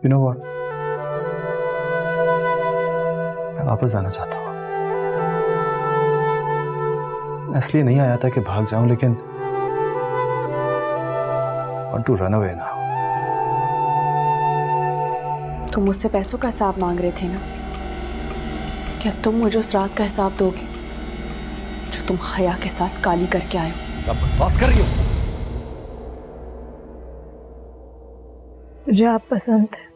You know what? मैं वापस जाना चाहता हूँ। इसलिए नहीं आया था कि भाग जाऊं, लेकिन want to run away now. तुम मुझसे पैसों का हिसाब मांग रहे थे ना? क्या तुम मुझे उस रात का हिसाब दोगे जो तुम हया के साथ काली करके आए हो? क्या बकवास कर रही हो? मुझे आप पसंद है।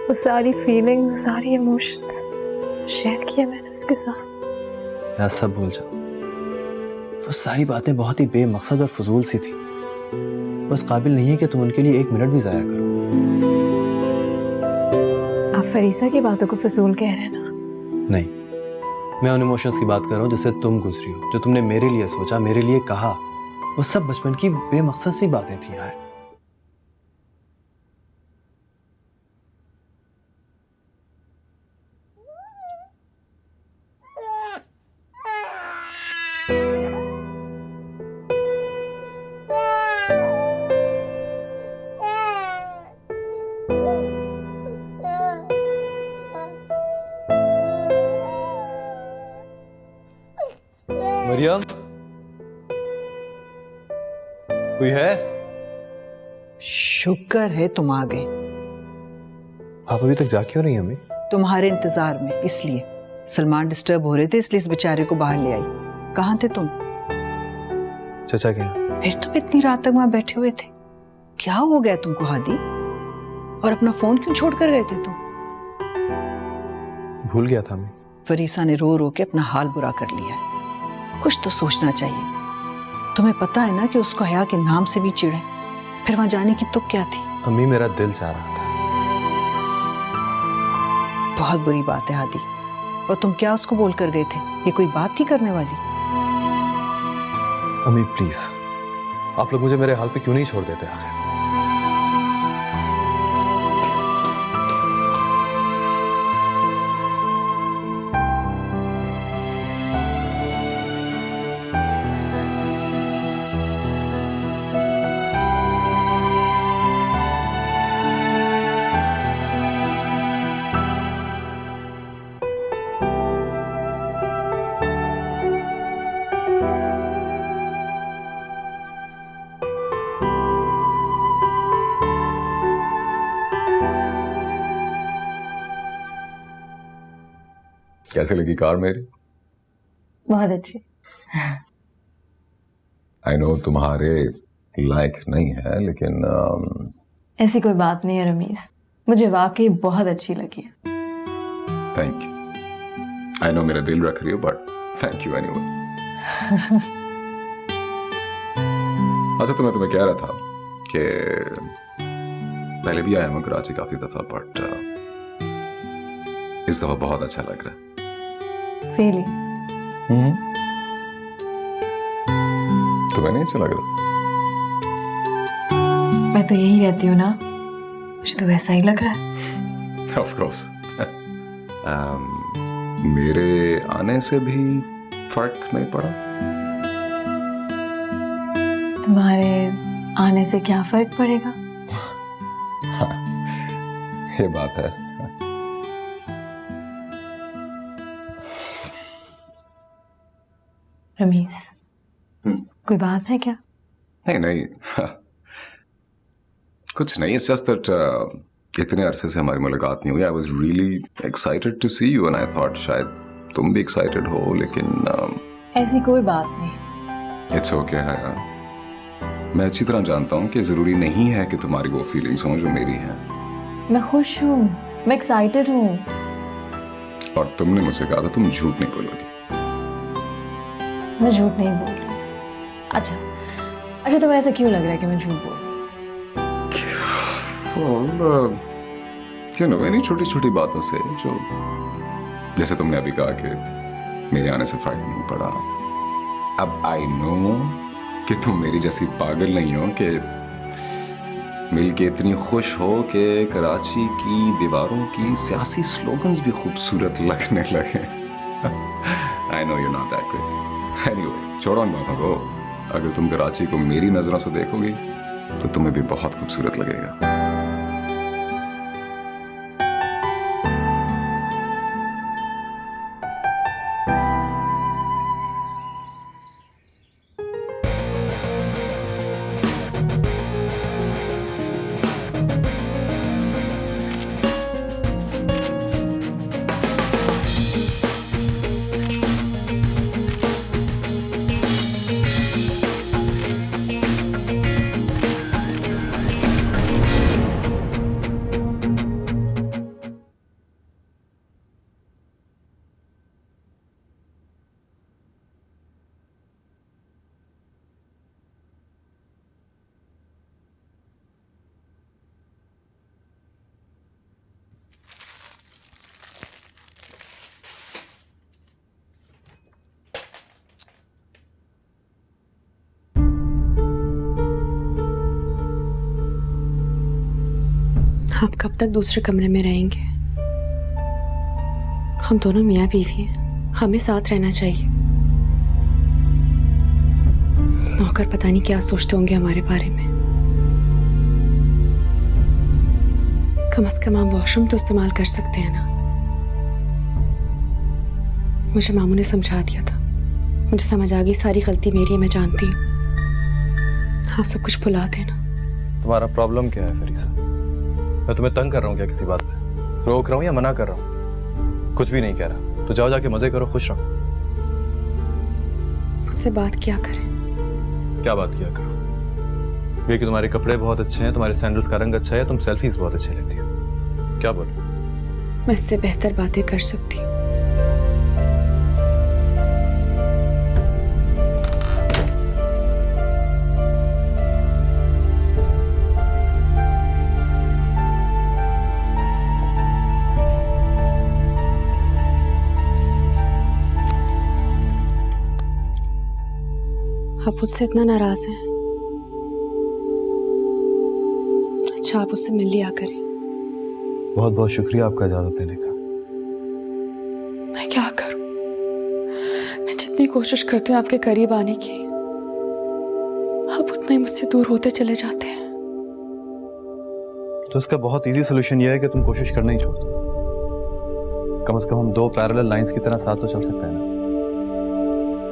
वो सारी फीलिंग्स, वो सारी इमोशंस शेयर किया मैंने उसके साथ। यार सब भूल जाओ। वो सारी बातें बहुत ही बेमकसद और फजूल सी थी। बस काबिल नहीं है कि तुम उनके लिए एक मिनट भी जाया करो। आप फरीसा की बातों को फजूल कह रहे हैं ना? नहीं, मैं उन इमोशंस की बात कर रहा हूँ जिससे तुम गुजरी हो, जो तुमने मेरे लिए सोचा, मेरे लिए कहा। वो सब बचपन की बेमकसद सी बातें थी यार। मरियम, कोई है? शुक्र है तुम आ गए। आप अभी तक जा क्यों नहीं अम्मी? तुम्हारे इंतजार में, इसलिए सलमान डिस्टर्ब हो रहे थे, इसलिए इस बेचारे को बाहर ले आई। कहाँ थे तुम? चाचा क्या? फिर तुम इतनी रात तक वहां बैठे हुए थे? क्या हो गया तुमको हादी? और अपना फोन क्यों छोड़ कर गए थे तुम? भूल गया था मैं। फरीसा ने रो रो के अपना हाल बुरा कर लिया है। कुछ तो सोचना चाहिए। तुम्हें पता है ना कि उसको हया के नाम से भी चिढ़ है। फिर वहां जाने की तो क्या थी? अम्मी मेरा दिल चाह रहा था। बहुत बुरी बात है हादी। और तुम क्या उसको बोल कर गए थे? ये कोई बात थी करने वाली? अम्मी प्लीज, आप लोग मुझे मेरे हाल पे क्यों नहीं छोड़ देते आखिर? कैसे लगी कार मेरी? बहुत अच्छी। आई नो तुम्हारे लायक नहीं है, लेकिन ऐसी कोई बात नहीं है रमीज, मुझे वाकई बहुत अच्छी लगी है। Thank you. आई नो मेरा दिल रख रही हो, बट थैंक यू एनीवे। अच्छा, तो मैं तुम्हें कह रहा था कि पहले भी आया मैं कराची काफी दफा, बट इस दफा बहुत अच्छा लग रहा है। Really? तुम्हें नहीं अच्छा लग रहा? मैं तो यही रहती हूँ ना, मुझे तो वैसा ही लग रहा है। Of course. मेरे आने से भी फर्क नहीं पड़ा? तुम्हारे आने से क्या फर्क पड़ेगा? हाँ, ये बात है। रमीज, कोई बात है क्या? नहीं नहीं, कुछ नहीं। इट्स जस्ट दैट इतने अरसे से हमारी मुलाकात नहीं हुई। I was really excited to see you and I thought शायद तुम भी एक्साइटेड हो, लेकिन ऐसी कोई बात नहीं। इट्स ओके है यार। मैं अच्छी तरह जानता हूँ कि जरूरी नहीं है कि तुम्हारी वो फीलिंग्स हों जो मेरी हैं। मैं खुश हूँ, मैं एक्साइटेड हूँ। और तुमने मुझसे कहा था तुम झूठ नहीं बोलोगी। मैं झूठ नहीं बोल रही। अच्छा तुम्हें ऐसा क्यों लग रहा है कि मैं झूठ बोल रही हूँ? इन्हीं छोटी छोटी बातों से, जो जैसे तुमने अभी कहा कि मेरे आने से फर्क नहीं पड़ा। अब आई नो कि तुम मेरी जैसी पागल नहीं हो कि मिलके इतनी खुश हो कि कराची की दीवारों की सियासी स्लोगन्स भी खूबसूरत लगने लगे। I know you not that crazy. Anyway, छोड़ो उन बातों को। अगर तुम कराची को मेरी नजरों से देखोगी तो तुम्हें भी बहुत खूबसूरत लगेगा। आप कब तक दूसरे कमरे में रहेंगे? हम दोनों मियाँ बीवी हैं, हमें साथ रहना चाहिए। नौकर पता नहीं क्या सोचते होंगे हमारे बारे में। कम से कम हम वॉशरूम तो इस्तेमाल कर सकते हैं ना। मुझे मामू ने समझा दिया था, मुझे समझ आ गई सारी गलती मेरी है, मैं जानती हूँ। आप सब कुछ भुला देना। तुम्हारा प्रॉब्लम क्या है फरीसा? मैं तुम्हें तंग कर रहा हूँ क्या किसी बात पे? रोक रहा हूँ या मना कर रहा हूँ? कुछ भी नहीं कह रहा। तो जाओ जाके मजे करो, खुश रहो। मुझसे बात क्या करें? क्या बात किया करो? ये कि तुम्हारे कपड़े बहुत अच्छे हैं, तुम्हारे सैंडल्स का रंग अच्छा है, तुम सेल्फीज बहुत अच्छे लेती हो। क्या बोलो? मैं इससे बेहतर बातें कर सकती हूँ। आप मुझसे इतना नाराज हैं? अच्छा, आप उससे मिल लिया करें। बहुत बहुत शुक्रिया आपका इजाजत देने का। मैं क्या करूं? मैं जितनी कोशिश करती हूँ आपके करीब आने की, आप उतना ही मुझसे दूर होते चले जाते हैं। तो इसका बहुत इजी सोल्यूशन ये है कि तुम कोशिश करना ही छोड़ दो। कम से कम हम दो पैरेलल लाइंस की तरह साथ तो चल सकते हैं ना।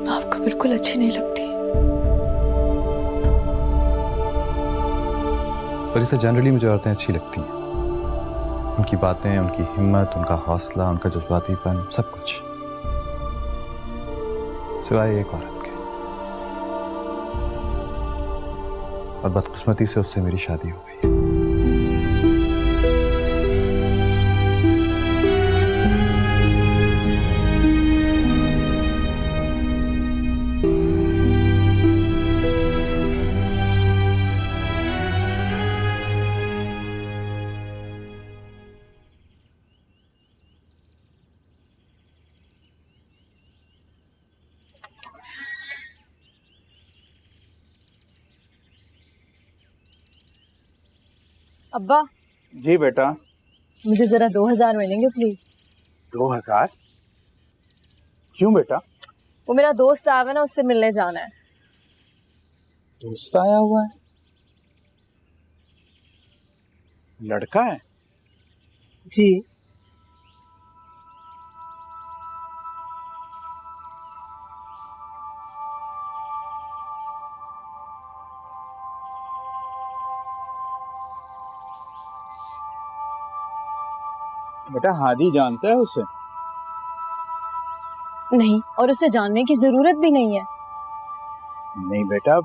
मैं आपको बिल्कुल अच्छी नहीं लगती। फरीसा, जनरली मुझे औरतें अच्छी लगती हैं। उनकी बातें, उनकी हिम्मत, उनका हौसला, उनका जज्बातीपन, सब कुछ, सिवाय एक औरत के। और बदकिस्मती से उससे मेरी शादी हो गई। अब्बा, जी बेटा। मुझे जरा 2000 मिलेंगे प्लीज? 2000? क्यों बेटा? वो मेरा दोस्त आया है ना, उससे मिलने जाना है। दोस्त आया हुआ है? लड़का है? जी। बेटा हादी जानता है उसे? नहीं, और उसे जानने की जरूरत भी नहीं है। नहीं बेटा,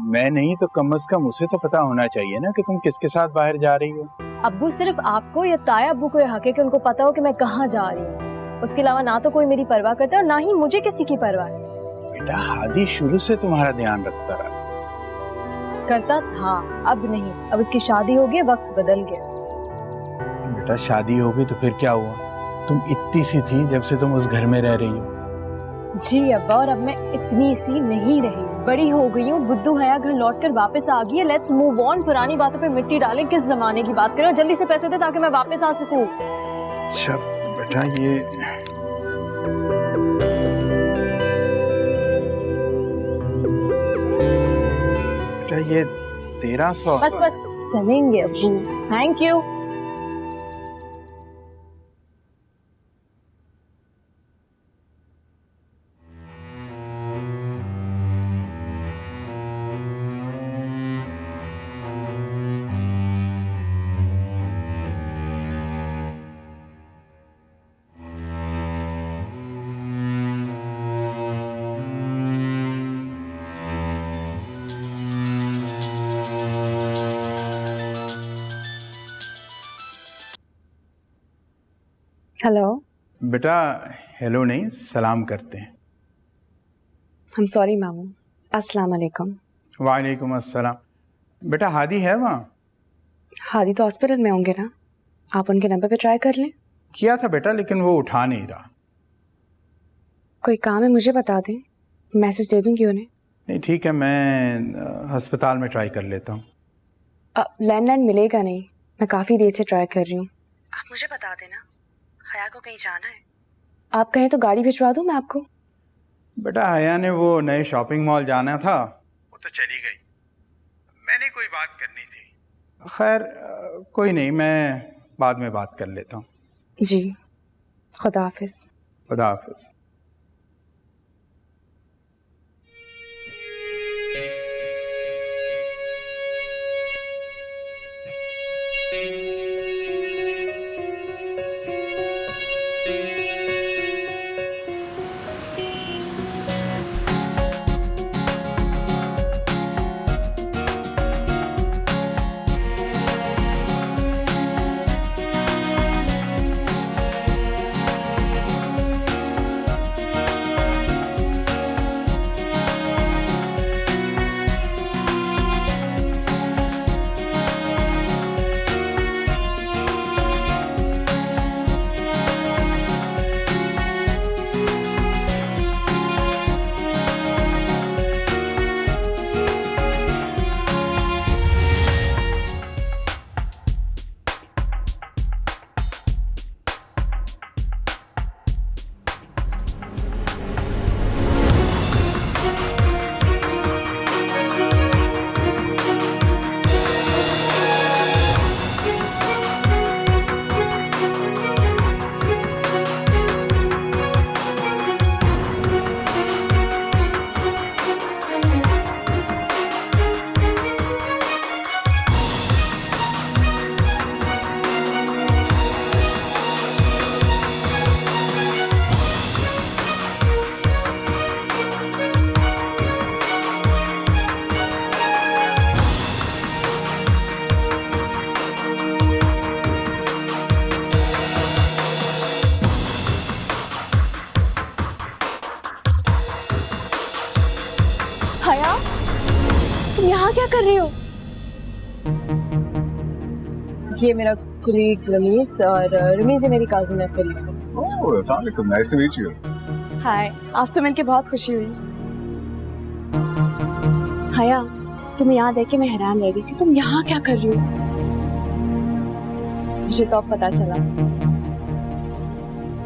मैं नहीं तो कम से कम उसे तो पता होना चाहिए ना कि तुम किसके साथ बाहर जा रही हो। अब्बू, सिर्फ आपको या ताया अब्बू को यह हक है कि उनको पता हो कि मैं कहाँ जा रही हूँ। उसके अलावा ना तो कोई मेरी परवाह करता है और ना ही मुझे किसी की परवाह है। बेटा हादी शुरू से तुम्हारा ध्यान रखता रहा। करता था, अब नहीं। अब उसकी शादी हो गई, वक्त बदल गया। बेटा शादी होगी तो फिर क्या हुआ? तुम इतनी सी थी जब से तुम उस घर में रह रही हो। जी अब्बा, और अब मैं इतनी सी नहीं रही, बड़ी हो गई हूँ। बुद्धू हया घर लौटकर वापस आ गई है। Let's move on. पुरानी बातों पे मिट्टी डालें, किस जमाने की बात करें। जल्दी से पैसे दे ताकि मैं वापस आ सकूं। अच्छा बेटा, ये बेटा ये 1300। बस बस, चलेंगे अब्बू। Thank you. हेलो। बेटा हेलो नहीं, सलाम करते हैं। I'm sorry मामू। अस्सलाम वालेकुम। वालेकुम अस्सलाम। बेटा हादी है वहाँ? हादी तो हॉस्पिटल में होंगे ना, आप उनके नंबर पे ट्राई कर लें। किया था बेटा, लेकिन वो उठा नहीं रहा। कोई काम है मुझे बता दें, मैसेज दे दूंगी उन्हें। नहीं ठीक है, मैं अस्पताल में ट्राई कर लेता हूँ। लैंडलाइन मिलेगा नहीं, मैं काफ़ी देर से ट्राई कर रही हूँ। आप मुझे बता देना, हया को कहीं जाना है? आप कहें तो गाड़ी भिजवा दूँ मैं आपको? बेटा हया ने वो नए शॉपिंग मॉल जाना था, वो तो चली गई। मैंने कोई बात करनी थी। खैर कोई नहीं, मैं बाद में बात कर लेता हूँ। जी, खुदा हाफिज। खुदा हाफिज। हया, तुम यहाँ क्या कर रही हो? ये मेरा कुलीग रमीज, और रमीज है मेरी कजिन है फरीसा। ओह, अस्सलाम वालेकुम, नाइस टू मीट यू। हाय, आपसे मिलके बहुत खुशी हुई। हया, तुम्हें यहाँ देख के मैं हैरान रह गई कि तुम यहाँ क्या कर रही हो। मुझे तो अब पता चला।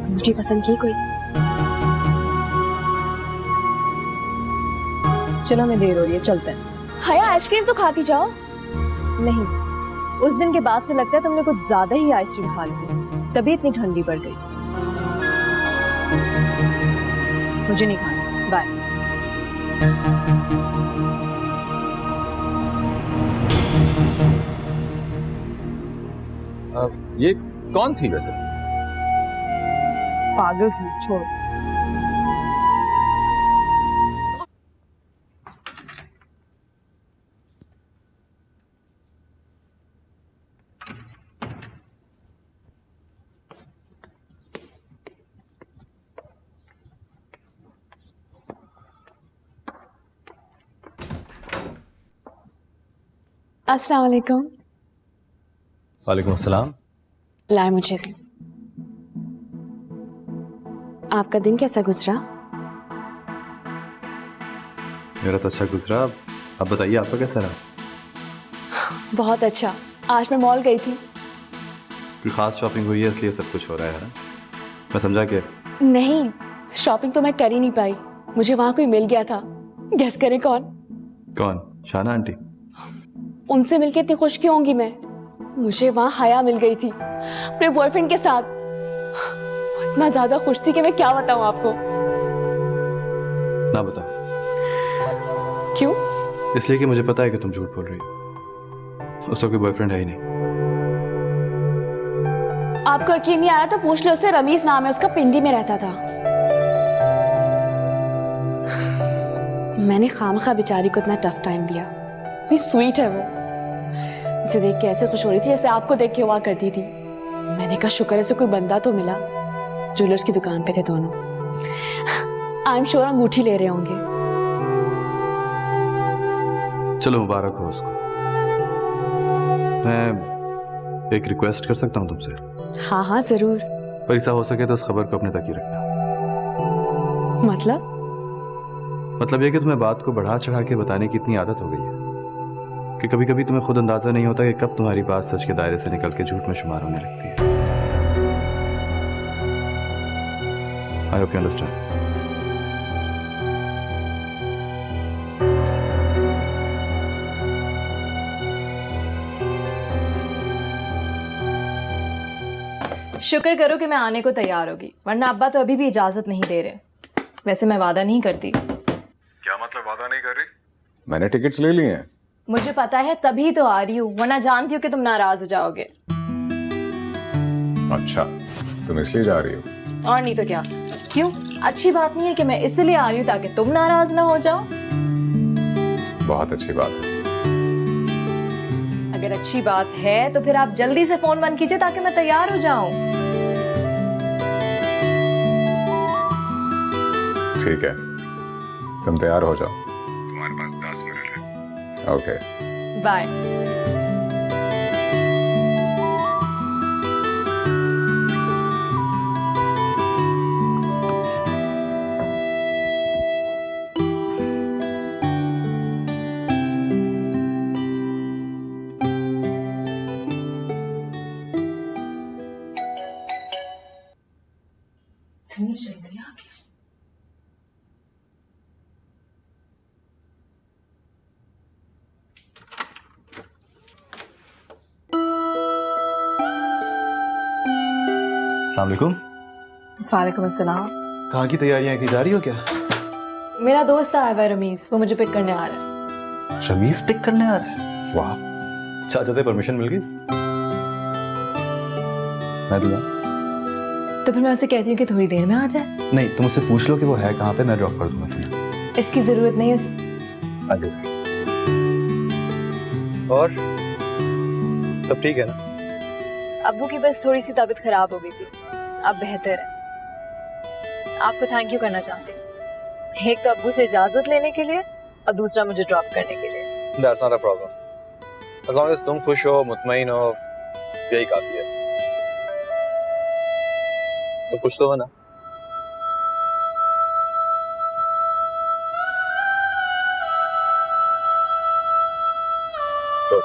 मुझे पसंद की कोई? चलो मैं देर हो रही है, चलते हैं। हया, आइसक्रीम तो खाती जाओ। नहीं, उस दिन के बाद से लगता है तुमने कुछ ज्यादा ही आइसक्रीम खा ली थी, तभी इतनी ठंडी पड़ गई। मुझे नहीं खाना, बाय। ये कौन थी वैसे? पागल थी, छोड़ो। अस्सलाम वालेकुम। वालेकुम अस्सलाम। लाए मुझे दे। आपका दिन कैसा गुजरा? मेरा तो अच्छा गुजरा। अब बताइए आपका कैसा रहा? बहुत अच्छा। आज मैं मॉल गई थी। कोई खास शॉपिंग हुई है इसलिए सब कुछ हो रहा है ना? मैं समझा कि नहीं, शॉपिंग तो मैं कर ही नहीं पाई। मुझे वहां कोई मिल गया था। गेस करें कौन? कौन? शाना आंटी? उनसे मिलके इतनी खुश क्यों होंगी मैं? मुझे वहां हया मिल गई थी अपने बॉयफ्रेंड के साथ। इतना ज्यादा खुश थी कि मैं क्या बताऊं आपको। ना बताओ। क्यों? इसलिए कि मुझे पता है कि तुम झूठ बोल रही हो। उसका कोई बॉयफ्रेंड है ही नहीं। आपको यकीन नहीं आ रहा तो पूछ लो उससे। रमीज नाम है उसका, पिंडी में रहता था। मैंने खामखा बेचारी को इतना टफ टाइम दिया। इतनी स्वीट है वो। उसे देख के ऐसे खुश हो रही थी जैसे आपको देख के हुआ करती थी। मैंने कहा शुक्र है उसे कोई बंदा तो मिला। ज्वेलर्स की दुकान पे थे दोनों। आई एम श्योर अंगूठी ले रहे होंगे। चलो मुबारक हो उसको। मैं एक रिक्वेस्ट कर सकता हूँ तुमसे? हाँ हाँ जरूर। पर ऐसा हो सके तो उस खबर को अपने तक ही रखना। मतलब ये कि तुम्हें बात को बढ़ा चढ़ा के बताने की इतनी आदत हो गई है कि कभी कभी तुम्हें खुद अंदाजा नहीं होता कि कब तुम्हारी बात सच के दायरे से निकल के झूठ में शुमार होने लगती है। I hope you understand. शुक्र करो कि मैं आने को तैयार होगी, वरना अब्बा तो अभी भी इजाजत नहीं दे रहे। वैसे मैं वादा नहीं करती। क्या मतलब वादा नहीं कर रही? मैंने टिकट्स ले लिए हैं। मुझे पता है तभी तो आ रही हूँ, वरना जानती हूँ कि तुम नाराज हो जाओगे। अच्छा, तुम इसलिए जा रही हो? और नहीं तो क्या। क्यों? अच्छी बात नहीं है कि मैं इसलिए आ रही हूँ ताकि तुम नाराज ना हो जाओ? बहुत अच्छी बात है। अगर अच्छी बात है तो फिर आप जल्दी से फोन बंद कीजिए ताकि मैं तैयार हो जाऊं। ठीक है, तुम तैयार हो जाओ, तुम्हारे पास 10 मिनट है। Okay, bye. अस्सलाम वालेकुम। वालेकुम अस्सलाम। कहाँ की तैयारियां की जा रही हो क्या? मेरा दोस्त आया हुआ है रमीज, वो मुझे पिक करने आ रहा है। शमीज पिक करने आ रहा है? वाह, चाचा से परमिशन मिल गई? मैं दूंगा। तो फिर मैं उसे कहती हूँ कि थोड़ी देर में आ जाए। नहीं, तुम उससे पूछ लो कि वो है कहाँ पे, मैं ड्रॉप कर दूंगा तुम्हें। इसकी जरूरत नहीं उस। आगे। और सब ठीक है ना? अब्बू की बस थोड़ी सी तबीयत खराब हो गई थी, अब बेहतर है। आपको थैंक यू करना चाहती हूँ, एक तो अब्बू से इजाजत लेने के लिए और दूसरा मुझे ड्रॉप करने के लिए। That's not a problem. As long as तुम खुश हो, मुतमईन हो, यही काफी है। तो खुश तो हो ना? तो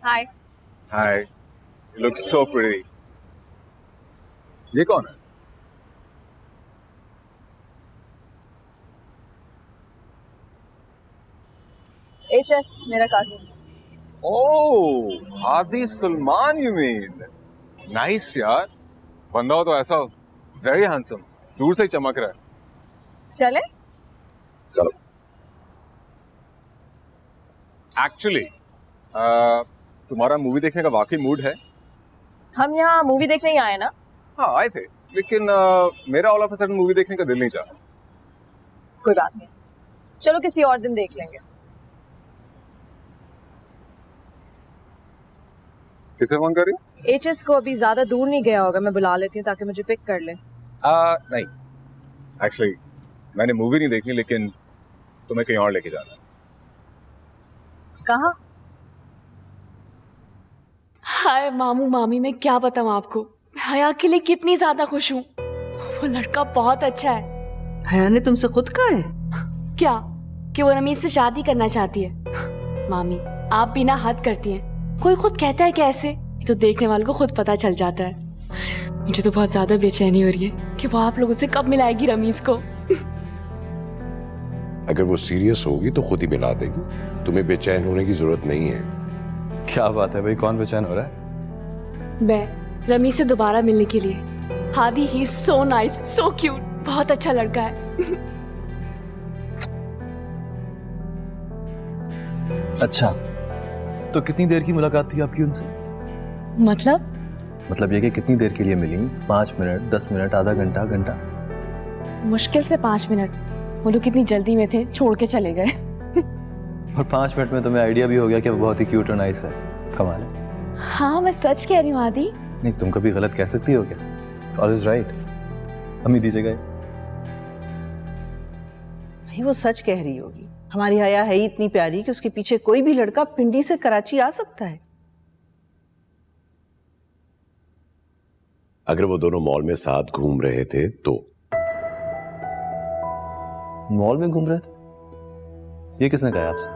हाय। Hi, you look so pretty. ये कौन है? HS मेरा cousin. Oh, Hadi Salman you mean? Nice यार, बंदा हो तो ऐसा हो, very handsome, दूर से ही चमक रहा है। चले? चलो। Actually, तुम्हारा मूवी देखने का वाकई मूड है? हम यहाँ मूवी देखने ही आए ना। हाँ आए थे, लेकिन मेरा all of a sudden movie देखने का दिल नहीं चाहा। कोई बात नहीं, चलो किसी और दिन देख लेंगे। किसे फोन कर रही हो? HS को अभी ज्यादा दूर नहीं गया होगा, मैं बुला लेती हूँ ताकि मुझे पिक कर ले। नहीं, एक्चुअली मैंने मूवी नहीं देखनी, लेकिन तुम्हें कहीं और लेके जाना है। कहाँ? हाय मामू मामी, मैं क्या बताऊं आपको, मैं हया के लिए कितनी ज्यादा खुश हूँ। वो लड़का बहुत अच्छा है। हया ने तुमसे खुद कहा है? क्या कि वो रमीज से शादी करना चाहती है? मामी आप भी ना हद करती हैं, कोई खुद कहता है कैसे, ये तो देखने वालों को खुद पता चल जाता है। मुझे तो बहुत ज्यादा बेचैनी हो रही है कि वो आप लोगों से कब मिलाएगी रमीज को। अगर वो सीरियस होगी तो खुद ही मिला देगी, तुम्हें बेचैन होने की जरूरत नहीं है। क्या बात है भाई, कौन बेचैन हो रहा है? मैं रमीज से दोबारा मिलने के लिए। हादी ही सो नाइस, सो क्यूट, बहुत अच्छा लड़का है। अच्छा, तो कितनी देर की मुलाकात थी आपकी उनसे? मतलब मतलब ये कि कितनी देर के लिए मिली? 5 मिनट, 10 मिनट, आधा घंटा, घंटा? मुश्किल से 5 मिनट। वो लोग कितनी जल्दी में थे, छोड़ के चले गए। और 5 मिनट में तुम्हें आइडिया भी हो गया कि वो बहुत ही क्यूट और नाइस है। कमाल है। हाँ, मैं सच कह रही हूँ आदि। नहीं, तुम कभी गलत कह सकती हो क्या? Always right. हम दी जगह। भाई वो सच कह रही होगी। हमारी हया है ही इतनी प्यारी कि उसके पीछे कोई भी लड़का पिंडी से कराची आ सकता है। अगर वो दोनों मॉल में साथ घूम रहे थे तो? मॉल में घूम रहे थे? ये किसने कहा आपसे?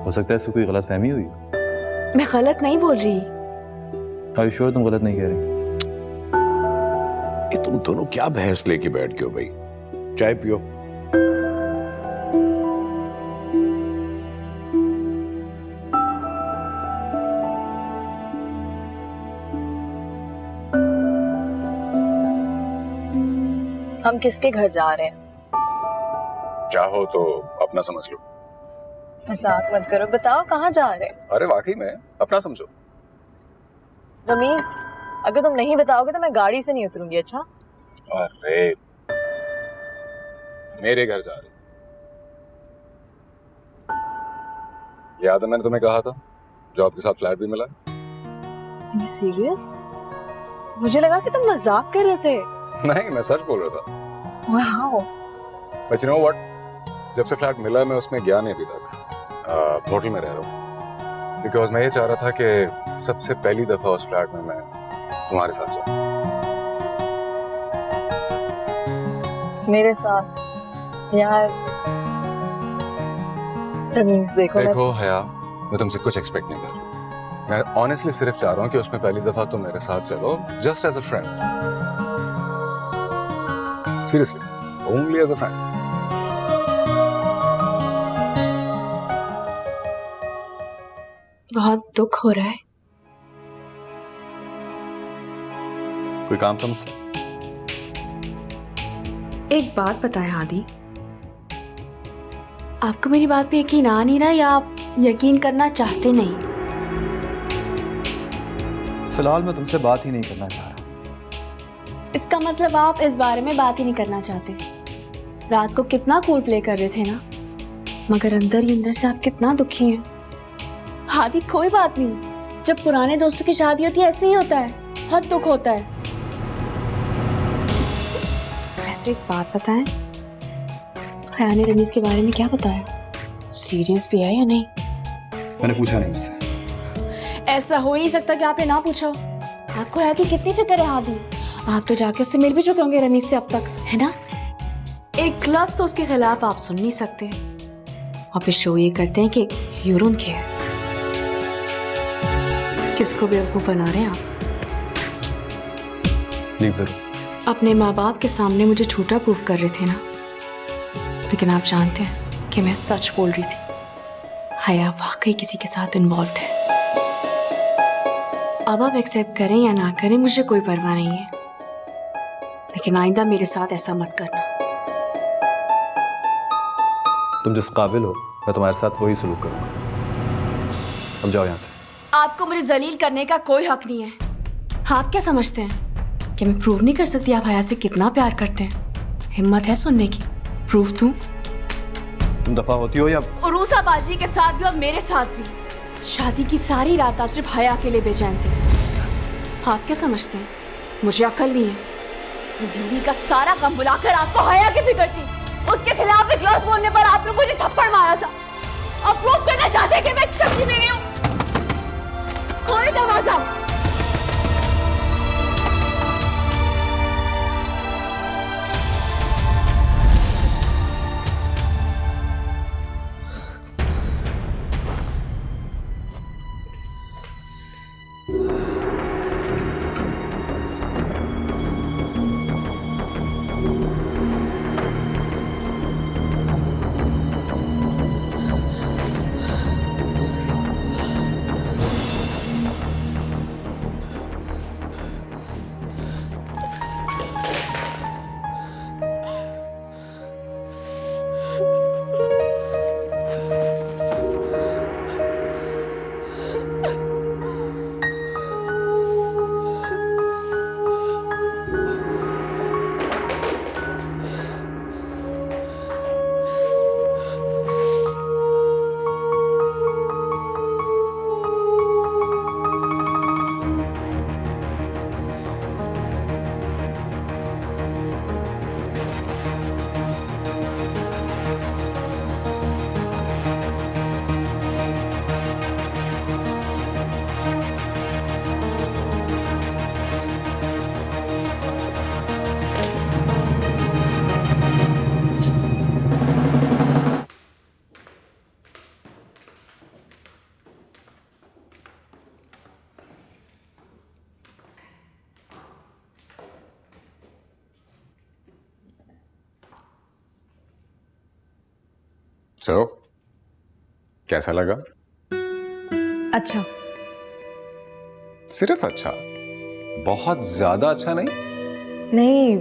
हो सकता है इससे कोई गलत फहमी हुई। मैं गलत नहीं बोल रही। Are you sure तुम गलत नहीं कह रही? ये तुम दोनों क्या बहस लेके बैठ गए हो भाई? चाय पियो। हम किसके घर जा रहे हैं? चाहो तो अपना समझ लो। मजाक मत करो, बताओ कहाँ जा रहे हैं? अरे वाकई में अपना समझो। रमीज, अगर तुम नहीं बताओगे तो मैं गाड़ी से नहीं उतरूंगी। अच्छा? अरे मेरे घर जा रहे। याद है मैंने तुम्हें कहा था जॉब के साथ फ्लैट भी मिला? Are you serious? मुझे लगा कि तुम मजाक कर रहे थे। नहीं, मैं सच बोल रहा था। Wow. But you know what, जब से फ्लैट मिला मैं उसमें गया नहीं अभी तक। होटल में रह रहा हूँ बिकॉज मैं ये चाह रहा था कि सबसे पहली दफा उस फ्लैट में मैं तुम्हारे साथ जाऊँ। मेरे साथ? यार रमीज देखो हया, मैं तुमसे कुछ एक्सपेक्ट नहीं कर रहा। मैं ऑनेस्टली सिर्फ चाह रहा हूँ कि उसमें पहली दफा तुम मेरे साथ चलो, just as a friend. Seriously, only as a friend. बहुत दुख हो रहा है। कोई काम था मुझसे? एक बात बताएं आदि, आपको मेरी बात पे यकीन आ नहीं रहा या आप यकीन करना चाहते नहीं? फिलहाल मैं तुमसे बात ही नहीं करना चाह रहा। इसका मतलब आप इस बारे में बात ही नहीं करना चाहते। रात को कितना कूल प्ले कर रहे थे ना, मगर अंदर ही अंदर से आप कितना दुखी हैं। आदि कोई बात नहीं, जब पुराने दोस्तों की शादी होती है ऐसे ही होता है, बहुत दुख होता है। वैसे एक बात बताएं, खया ने रमीज के बारे में क्या बताया? सीरियस भी है या नहीं? मैंने पूछा नहीं उससे। ऐसा हो ही नहीं सकता कि आपने ना पूछा हो। आपको है कि कितनी फिक्र है आदि। आप तो जाके उससे मिल भी चुके होंगे रमीज से अब तक, है ना? एक लफ्ज तो उसके खिलाफ आप सुन नहीं सकते और फिर शो ये करते हैं कि यूरोन के है। किसको बेवकूफ बना रहे हैं आप? लीव जरूर। अपने माँ बाप के सामने मुझे झूठा प्रूफ कर रहे थे ना, लेकिन आप जानते हैं कि मैं सच बोल रही थी। हया वाकई किसी के साथ इन्वॉल्व है। अब आप एक्सेप्ट करें या ना करें मुझे कोई परवाह नहीं है, लेकिन आइंदा मेरे साथ ऐसा मत करना। तुम जिस काबिल हो मैं तुम्हारे साथ वही सलूक करूंगा। अब जाओ यहाँ से। आपको मुझे जलील करने का कोई हक नहीं है। आप क्या समझते हैं कि मैं प्रूव नहीं कर सकती आप हया से कितना प्यार करते हैं? हिम्मत है सुनने की? प्रूफ दूं? तुम दफा होती हो या? उरूसा बाजी के साथ भी और मेरे साथ भी शादी की सारी रात आप सिर्फ हया के लिए बेचैन थे। आप क्या समझते हैं मुझे अकल नहीं है? बीवी का सारा काम बुलाकर आपको हया की फिक्र थी। उसके खिलाफ एक लफ्ज बोलने पर आपने मुझे थप्पड़ मारा था। अब प्रूफ करना चाहते हैं कि मैं एक शक्ति नहीं हूं। खोले दरवाजा। सो कैसा लगा? अच्छा, सिर्फ अच्छा, बहुत ज्यादा अच्छा नहीं? नहीं,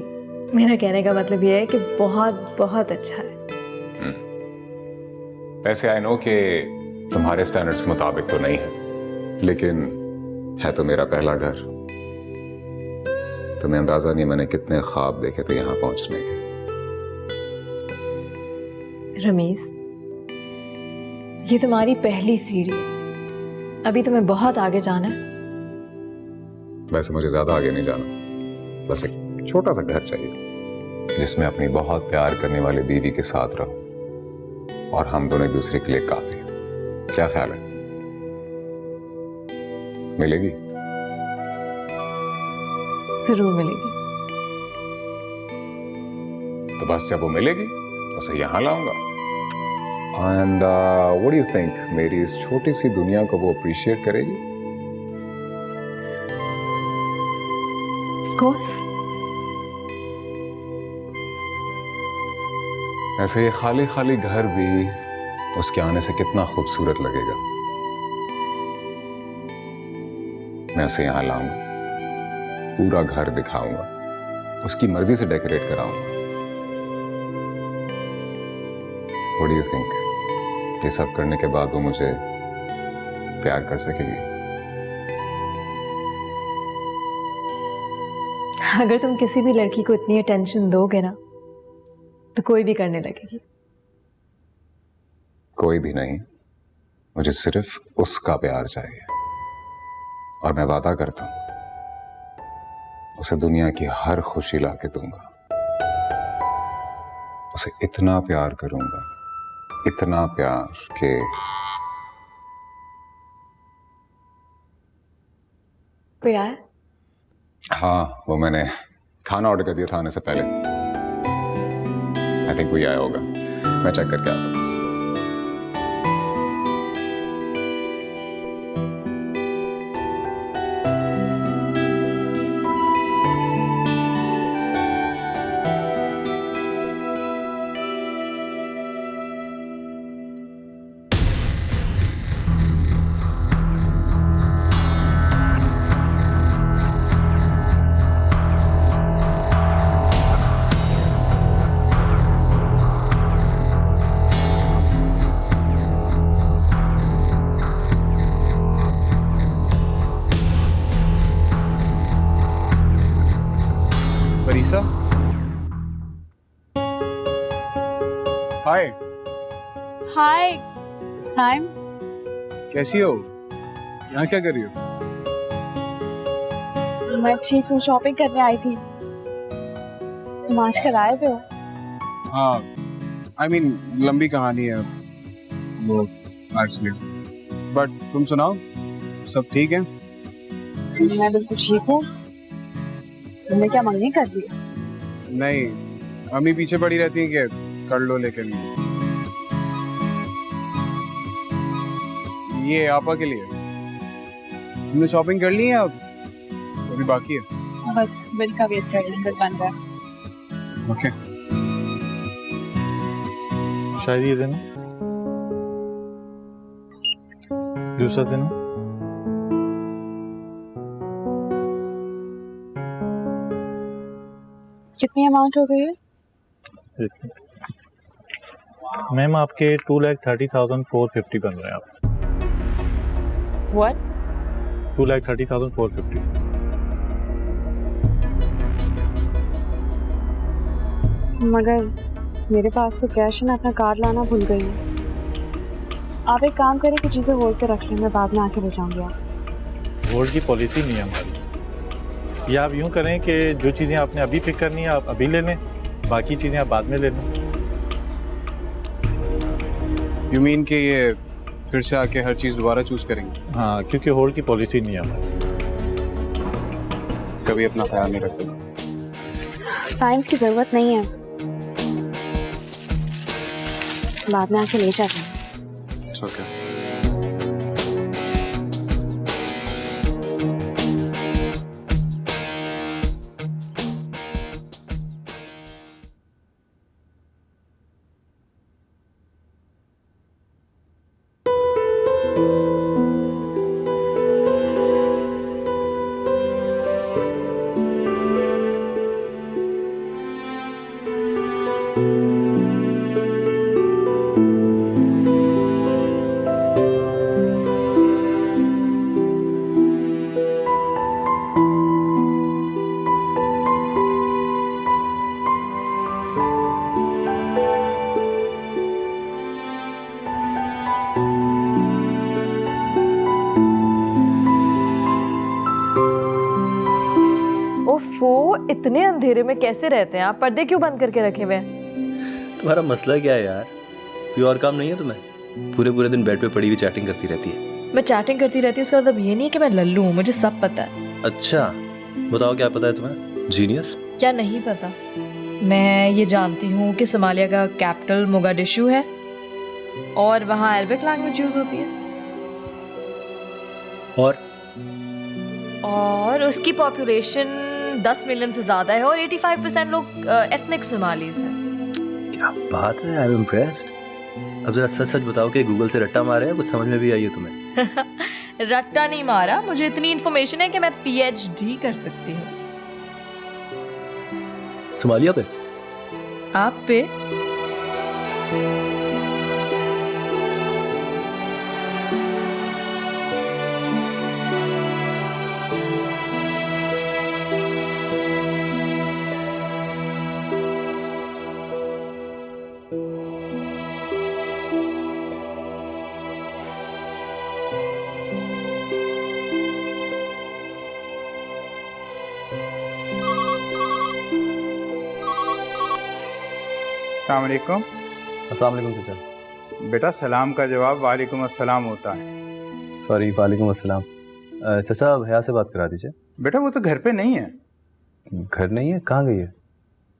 मेरा कहने का मतलब ये है कि बहुत बहुत अच्छा है। वैसे आई नो कि तुम्हारे स्टैंडर्ड्स के मुताबिक तो नहीं है, लेकिन है तो मेरा पहला घर। तुम्हें अंदाजा नहीं मैंने कितने ख्वाब देखे थे यहां पहुंचने के। रमीज, ये तुम्हारी पहली सीढ़ी है, अभी तुम्हें बहुत आगे जाना है। वैसे मुझे ज्यादा आगे नहीं जाना, बस एक छोटा सा घर चाहिए जिसमें अपनी बहुत प्यार करने वाली बीवी के साथ रहो और हम दोनों एक दूसरे के लिए काफी। क्या ख्याल है, मिलेगी? जरूर मिलेगी। तो बस जब वो मिलेगी उसे यहां लाऊंगा। And what do you think, मेरी इस छोटी सी दुनिया को वो अप्रिशिएट करेगी? Of course. ऐसे ये खाली खाली घर भी उसके आने से कितना खूबसूरत लगेगा। मैं उसे यहां लाऊंगा, पूरा घर दिखाऊंगा, उसकी मर्जी से डेकोरेट कराऊंगा। व्हाट डू यू थिंक, ये सब करने के बाद वो मुझे प्यार कर सकेगी? अगर तुम किसी भी लड़की को इतनी अटेंशन दोगे ना, तो कोई भी करने लगेगी। कोई भी नहीं, मुझे सिर्फ उसका प्यार चाहिए। और मैं वादा करता हूं उसे दुनिया की हर खुशी लाके दूंगा। उसे इतना प्यार करूंगा, इतना प्यार कि प्यार? हाँ, वो मैंने खाना ऑर्डर कर दिया था आने से पहले। आई थिंक वो आया होगा, मैं चेक करके आता हूँ। परीसा, हाय, हाय साइम, कैसी हो? यहाँ क्या कर रही हो? मैं ठीक हूँ, शॉपिंग करने आई थी। तुम आजकल आए हुए हो? हाँ, आई मीन लंबी कहानी है वो, एक्चुअली। बट तुम सुनाओ, सब ठीक है? मैं बिल्कुल ठीक हूँ। तुमने क्या मंगनी कर दी? नहीं, अम्मी पीछे पड़ी रहती है कि कर लो, लेकिन ये आपा के लिए। तुमने शॉपिंग कर ली है? अब अभी बाकी है? बस बिल का वेट कर रही हूँ, बिल बन रहा है। ओके। शायद ये देना, दूसरा देना। कितनी अमाउंट हो गई है? मैम आपके 2,30,450 बन रहे हैं आप। What? 2,30,450। मगर मेरे पास तो कैश है, मैं अपना कार्ड लाना भूल गई हूँ। आप एक काम करें कि चीज़ें होल्ड पे रख लें, मैं बाद में आके ले जाऊंगी आपसे। होल्ड की पॉलिसी नहीं है हमारी। या आप यूं करें कि जो चीज़ें आपने अभी पिक करनी है आप अभी ले लें, बाकी चीज़ें आप बाद में ले लें। यू मीन कि ये फिर से आके हर चीज़ दोबारा चूज करेंगे? हाँ, क्योंकि होल्ड की पॉलिसी नहीं है हमारी। कभी अपना ख्याल नहीं रखते। साइंस की ज़रूरत नहीं है, बाद में आके ले जाते हैं। It's okay. ओफो, इतने अंधेरे में कैसे रहते हैं आप? पर्दे क्यों बंद करके रखे हुए हैं? तुम्हारा मसला क्या है यार? कोई और काम नहीं है तुम्हें? पूरे पूरे दिन बेड पे पड़ी हुई चैटिंग करती रहती है। मैं चैटिंग करती रहती हूँ, उसका मतलब ये नहीं है कि मैं लल्लू हूँ, मुझे सब पता है। अच्छा बताओ क्या पता है तुम्हें? जीनियस। क्या नहीं पता? मैं ये जानती हूँ कि सोमालिया का कैपिटल मोगाडिशु है और वहाँ अरबिक लैंग्वेज यूज होती है और उसकी पॉपुलेशन 10 मिलियन से ज्यादा है और 85% लोग एथनिक सोमालीज हैं। क्या बात है, आई एम इम्प्रेस्ड। अब जरा सच सच बताओ कि गूगल से रट्टा मारे है, कुछ समझ में भी आई है तुम्हें? रट्टा नहीं मारा, मुझे इतनी इन्फॉर्मेशन है कि मैं PhD कर सकती हूँ। सोमालिया पे? आप पे? अस्सलाम वालेकुम। अस्सलाम वालेकुम चाचा। बेटा सलाम का जवाब वालेकुम अस्सलाम होता है। सॉरी, वालेकुम अस्सलाम। चाचा भैया से बात करा दीजिए। बेटा वो तो घर पे नहीं है। घर नहीं है? कहाँ गई है?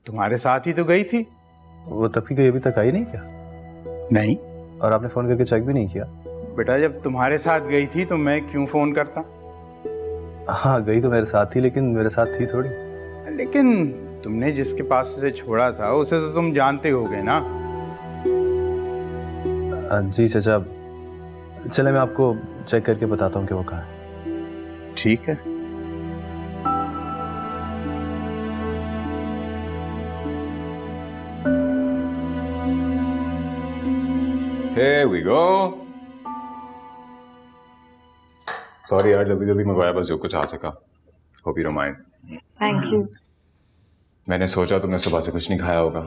तुम्हारे साथ ही तो गई थी। वो तब की गई, अभी तक आई नहीं क्या? नहीं। और आपने फ़ोन करके चेक भी नहीं किया? बेटा जब तुम्हारे साथ गई थी तो मैं क्यों फ़ोन करता? हाँ गई तो मेरे साथ थी, लेकिन मेरे साथ थी थोड़ी। लेकिन तुमने जिसके पास उसे छोड़ा था उसे तो तुम जानते होगे ना। जी चाचा, चले मैं आपको चेक करके बताता हूँ कि वो कहाँ है। ठीक है। Here we go. सॉरी यार, जल्दी जल्दी मंगवाया बस जो कुछ आ सका। Hope you don't mind. Thank you. मैंने सोचा तुमने सुबह से कुछ नहीं खाया होगा।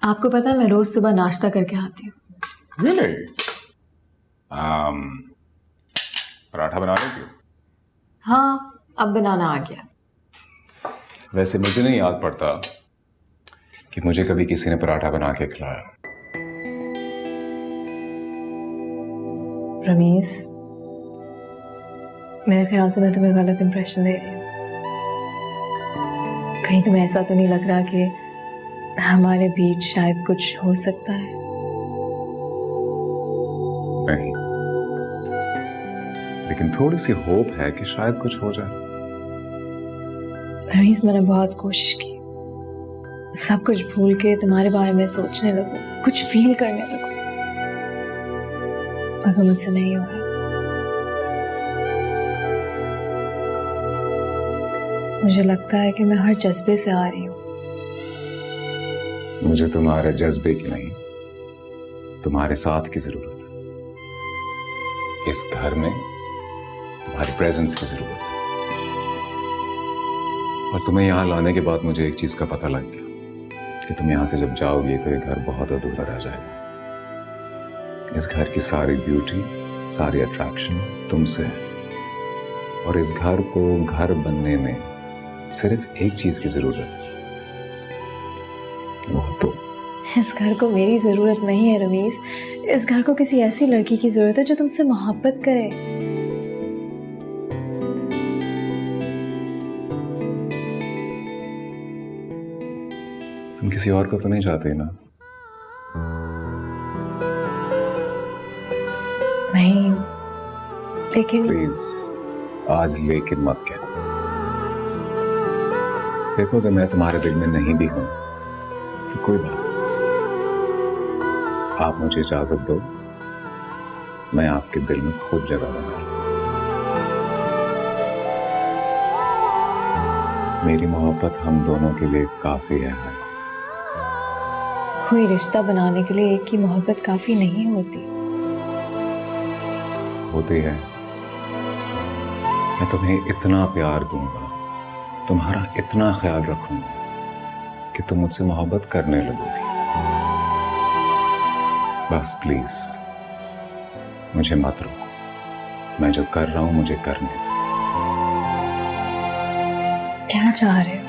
आपको पता है मैं रोज सुबह नाश्ता करके आती हूँ। Really? पराठा बना लेती हो? हाँ, अब बनाना आ गया। वैसे मुझे नहीं याद पड़ता कि मुझे कभी किसी ने पराठा बना के खिलाया। रमीज, मेरे ख्याल से मैं तुम्हें गलत इंप्रेशन दे रही हूँ। कहीं तुम्हें ऐसा तो नहीं लग रहा कि हमारे बीच शायद कुछ हो सकता है? नहीं, लेकिन थोड़ी सी होप है कि शायद कुछ हो जाए। रमीज, मैंने बहुत कोशिश की, सब कुछ भूल के तुम्हारे बारे में सोचने लगूं, कुछ फील करने लगूं, मगर मुझसे नहीं हो रहा। मुझे लगता है कि मैं हर जज्बे से आ रही हूँ। मुझे तुम्हारे जज्बे की नहीं, तुम्हारे साथ की जरूरत है। इस घर में तुम्हारी प्रेजेंस की जरूरत है। और तुम्हें यहाँ लाने के बाद मुझे एक चीज का पता लग गया कि तुम यहाँ से जब जाओगी तो ये घर बहुत अधूरा रह जाएगा। इस घर की सारी ब्यूटी, सारी अट्रैक्शन तुमसे है। और इस घर को घर बनने में सिर्फ एक चीज की जरूरत है, वो तो। इस घर को मेरी जरूरत नहीं है रमीज, इस घर को किसी ऐसी लड़की की जरूरत है जो तुमसे मोहब्बत करे। तुम किसी और को तो नहीं चाहते ना? नहीं, लेकिन प्लीज आज लेकिन मत कह। देखो अगर मैं तुम्हारे दिल में नहीं भी हूं तो कोई बात नहीं। आप मुझे इजाजत दो, मैं आपके दिल में खुद जगह बना लूं। मेरी मोहब्बत हम दोनों के लिए काफी है। कोई रिश्ता बनाने के लिए एक की मोहब्बत काफी नहीं होती। होती है। मैं तुम्हें इतना प्यार दूंगा, तुम्हारा इतना ख्याल रखूंगा कि तुम मुझसे मोहब्बत करने लगोगी। बस प्लीज मुझे मत रोको। मैं जो कर रहा हूं मुझे करने दो। क्या चाह रहे हो?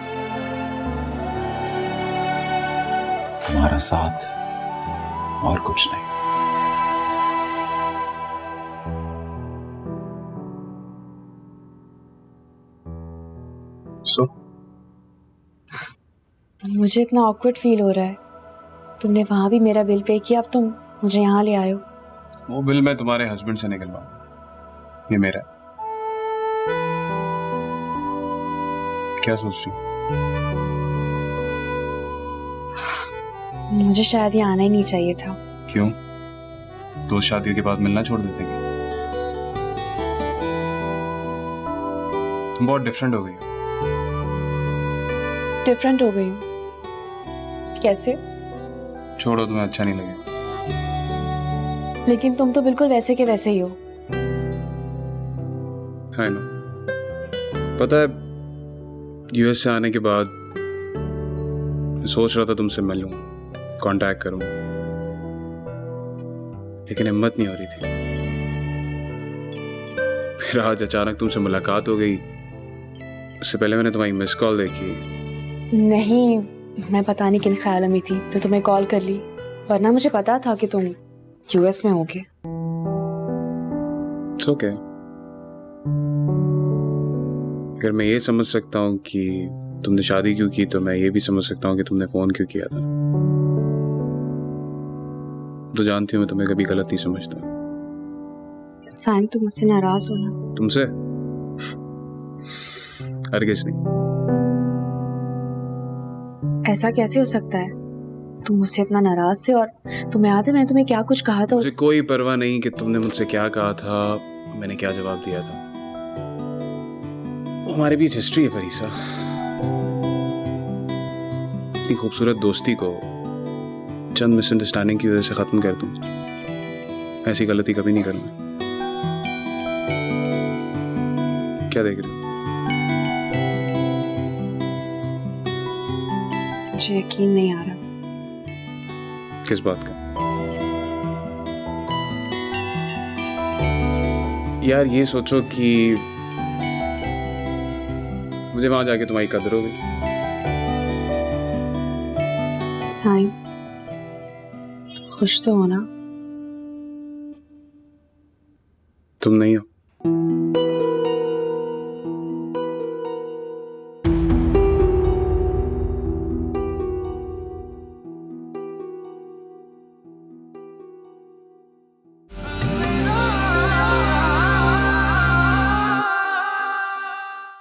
तुम्हारा साथ और कुछ नहीं। सो मुझे इतना ऑकवर्ड फील हो रहा है। तुमने वहां भी मेरा बिल पे किया, अब तुम मुझे यहाँ ले आए हो। वो बिल मैं तुम्हारे हस्बैंड से निकलवाऊं, ये मेरा है। क्या सोच रही हो? मुझे शायद ये आना ही नहीं चाहिए था। क्यों? दोस्त शादियों के बाद मिलना छोड़ देते हैं? तुम बहुत डिफरेंट हो गई हो। डिफरेंट हो गई हूँ? कैसे? छोड़ो, तुम्हें अच्छा नहीं लगे। लेकिन तुम तो बिल्कुल वैसे के वैसे ही हो। I know. पता है, यूएस से आने के बाद मैं सोच रहा था तुमसे मिलूं, कांटेक्ट करूं, लेकिन हिम्मत नहीं हो रही थी। फिर आज अचानक तुमसे मुलाकात हो गई। उससे पहले मैंने तुम्हारी मिस कॉल देखी। नहीं, मैं पता नहीं किन ख्यालों में थी तो तुम्हें कॉल कर ली, वरना मुझे पता था कि तुम यूएस में होगे। It's okay. अगर मैं ये समझ सकता हूँ कि तुमने शादी क्यों की, तो मैं ये भी समझ सकता हूँ कि तुमने फोन क्यों किया था। तो जानती हूँ मैं तुम्हें कभी गलत नहीं समझता। साइम, तुम मुझसे नाराज हो ना? तुमसे हरगिज़ नहीं। ऐसा कैसे हो सकता है? तुम मुझसे इतना नाराज थे और तुम्हें याद है मैंने तुम्हें क्या कुछ कहा था मुझे कोई परवाह नहीं कि तुमने मुझसे क्या कहा था, मैंने क्या जवाब दिया था। वो हमारे बीच हिस्ट्री है फरीसा। इतनी खूबसूरत दोस्ती को चंद मिसअंडरस्टैंडिंग की वजह से खत्म कर दूं, ऐसी गलती कभी नहीं करूंगा। क्या देख रहे हो? मुझे यकीन नहीं आ रहा। किस बात का? यार ये सोचो कि मुझे वहां जाके तुम्हारी कदर हो गई। साइम, खुश तो हो ना? तुम नहीं हो।